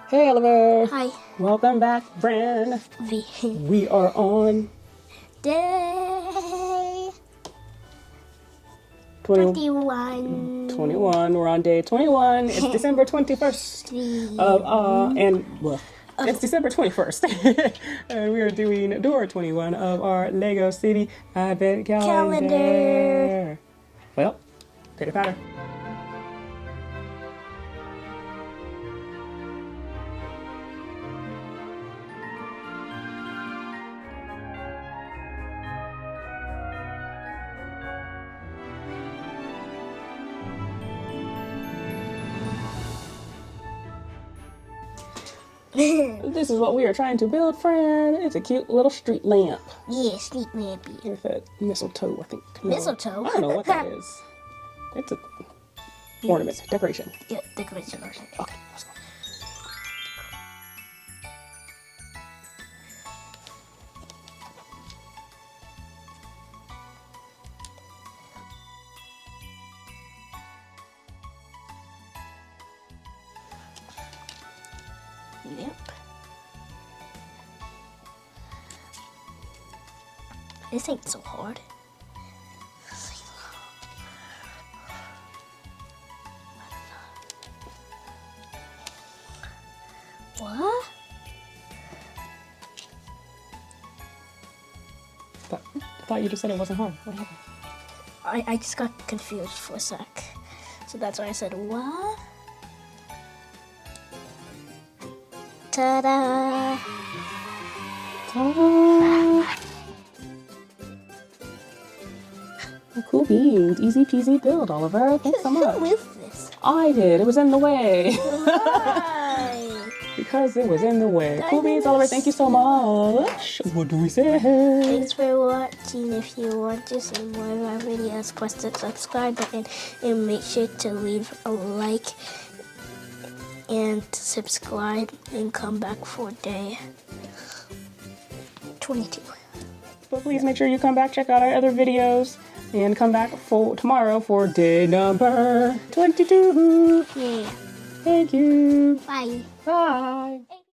Hey Oliver. Hi. Welcome back, Bran. We are on Day 20, 21. 21. We're on day 21. It's December 21st. It's December 21st. And we are doing door 21 of our Lego City Advent Calendar. Well, pitter patter. This is what we are trying to build, friend. It's a cute little street lamp. Yeah, street lampy. With that mistletoe, I think. No, Mistletoe? I don't know what that is. It's a ornament, decoration. Yeah, decoration. Okay, let's go. Yep. This ain't so hard. What? I thought you just said it wasn't hard. What happened? I just got confused for a sec. So that's why I said, what? Ta-da! Ta-da! Cool beans. Easy peasy build, Oliver. Thanks so much. Who is this? I did. It was in the way. Why? Because it was in the way. Cool beans, Oliver. Thank you so much. What do we say? Thanks for watching. If you want to see more of our videos, press the subscribe button and make sure to leave a like and subscribe and come back for day 22. But please make sure you come back, check out our other videos, and come back for tomorrow for day number 22. Yeah. Thank you. Bye. Bye.